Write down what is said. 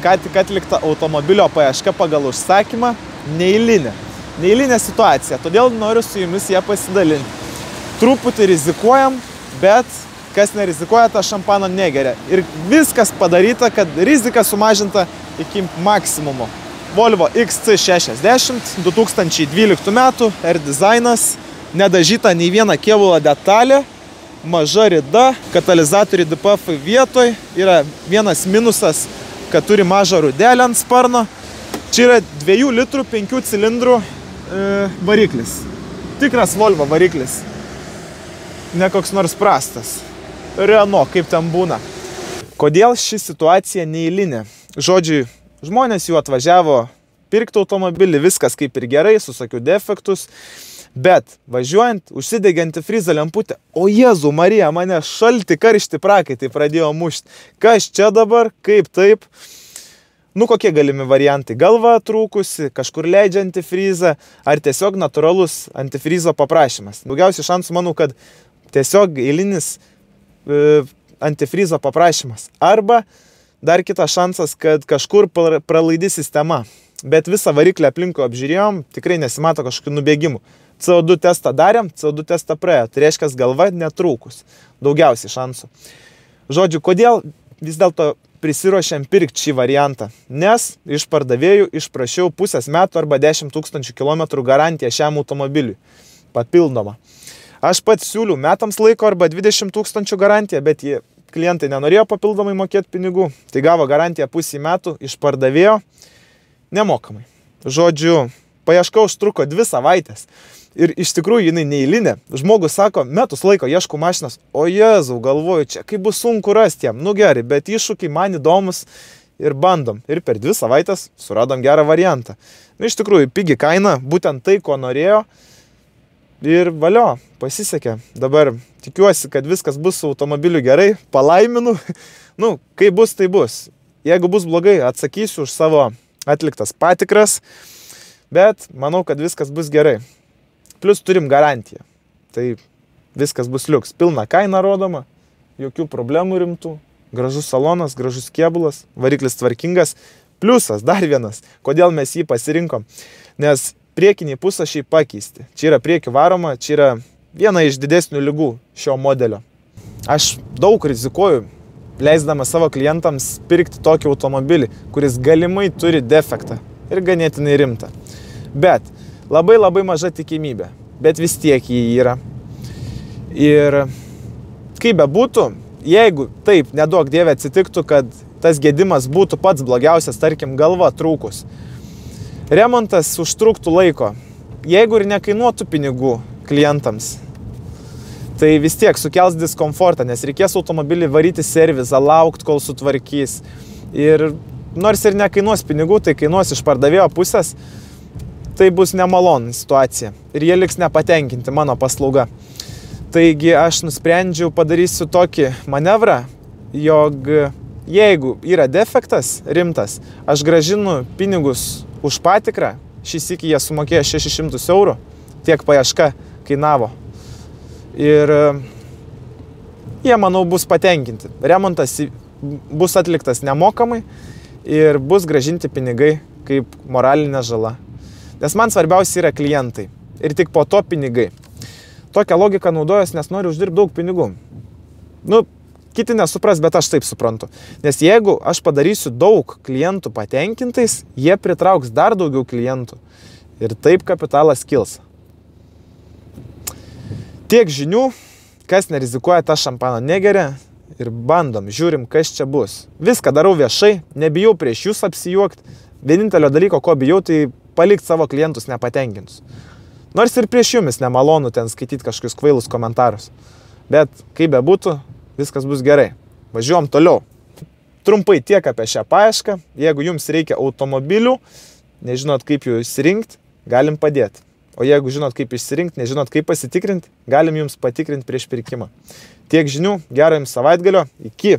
ką tik atlikta automobilio paieška pagal užsakymą, neeilinė. Neeilinė situacija, todėl noriu su jumis ją pasidalinti. Truputį rizikuojam, bet kas nerizikuoja, tą šampaną negeria. Ir viskas padaryta, kad rizika sumažinta iki maksimumo. Volvo XC60, 2012 metų, R-dizainas, nedažyta nei viena kėbulo detalė, maža rida, katalizatoriai DPF vietoj, yra vienas minusas, kad turi mažą rudelę ant sparno. Čia yra 2 litrų 5 cilindrų variklis. Tikras Volvo variklis. Ne koks nors prastas. Renault, kaip ten būna. Kodėl ši situacija neeilinė? Žodžiu, žmonės jau atvažiavo pirkti automobilį, viskas kaip ir gerai, su sakiu defektus, bet važiuojant, užsidegė antifrizo lemputę. O Jėzų Marija, mane šalti, karšti prakaitai pradėjo mušti. Kas čia dabar, kaip taip? Nu, kokie galimi variantai? Galva trūkusi, kažkur leidžia antifrizą, ar tiesiog natūralus antifrizo paprašymas. Daugiausiai šansų manau, kad tiesiog eilinis antifrizo paprašymas. Arba dar kitas šansas, kad kažkur pralaidi sistema. Bet visą variklį aplinkui apžiūrėjom, tikrai nesimato kažkokių nubėgimų. CO2 testą darėm, CO2 testą praėjo. Tai reiškia, galva netrūkus. Daugiausiai šansų. Žodžiu, kodėl vis dėlto prisiruošėm pirkti šį variantą? Nes iš pardavėjų išprašiau pusės metų arba 10 000 km garantiją šiam automobiliui. Papildoma. Aš pats siūliu metams laiko arba 20 000 garantiją, bet klientai nenorėjo papildomai mokėti pinigų. Tai gavo garantiją pusį metų iš pardavėjo nemokamai. Žodžiu, paieška užtruko 2 savaitės. Ir iš tikrųjų jinai neeilinė. Žmogus sako, metus laiko ieškau mašinas. O Jėzau, galvoju, čia kaip bus sunku rasti jam. Nu gerai, bet iššūkiai man įdomus ir bandom. Ir per 2 savaitės suradom gerą variantą. Nu, iš tikrųjų, pigi kaina, būtent tai, ko norėjo. Ir valio, pasisekė. Dabar tikiuosi, kad viskas bus su automobiliu gerai. Palaiminu. Nu, kai bus, tai bus. Jeigu bus blogai, atsakysiu už savo atliktas patikras. Bet manau, kad viskas bus gerai. Plus turim garantiją. Tai viskas bus liuks. Pilna kaina rodoma. Jokių problemų rimtų. Gražus salonas, gražus kėbulas. Variklis tvarkingas. Pliusas, dar vienas. Kodėl mes jį pasirinkom? Nes priekiniai pusašiai pakeisti. Čia yra priekių varoma, čia yra viena iš didesnių ligų šio modelio. Aš daug rizikuoju, leisdamas savo klientams pirkti tokį automobilį, kuris galimai turi defektą ir ganėtinai rimtą. Bet labai maža tikimybė, bet vis tiek jį yra. Ir kaip bebūtų, jeigu taip neduok dieve atsitiktų, kad tas gedimas būtų pats blogiausias, tarkim, galva trūkus, remontas užtruktų laiko, jeigu ir nekainuotų pinigų klientams, tai vis tiek sukels diskomfortą, nes reikės automobilį varyti servizą, laukti, kol sutvarkys. Ir nors ir nekainuos pinigų, tai kainuos iš pardavėjo pusės, tai bus nemaloni situacija. Ir jie liks nepatenkinti mano paslauga. Taigi aš nusprendžiau, padarysiu tokį manevrą, jog jeigu yra defektas rimtas, aš grąžinu pinigus už patikrą, šį sykį jie sumokėjo 600 eurų, tiek paieška kainavo. Ir jie, manau, bus patenkinti. Remontas bus atliktas nemokamai ir bus grąžinti pinigai kaip moralinė žala. Nes man svarbiausia yra klientai ir tik po to pinigai. Tokią logiką naudojas, nes noriu uždirbti daug pinigų. Nu, kiti nesupras, bet aš taip suprantu. Nes jeigu aš padarysiu daug klientų patenkintais, jie pritrauks dar daugiau klientų. Ir taip kapitalas kils. Tiek žinių, kas nerizikuoja, tą šampaną negeria ir bandom, žiūrim, kas čia bus. Viską darau viešai, nebijau prieš jūs apsijuokti. Vienintelio dalyko, ko bijau, tai palikti savo klientus nepatenkintus. Nors ir prieš jumis nemalonu ten skaityti kažkokius kvailus komentarus. Bet kaip bebūtų, viskas bus gerai. Važiuojam toliau. Trumpai tiek apie šią paiešką. Jeigu jums reikia automobilių, nežinot kaip jų išsirinkti, galim padėti. O jeigu žinot kaip išsirinkti, nežinot kaip pasitikrinti, galim jums patikrinti prieš pirkimą. Tiek žinių, gero jums savaitgalio, iki.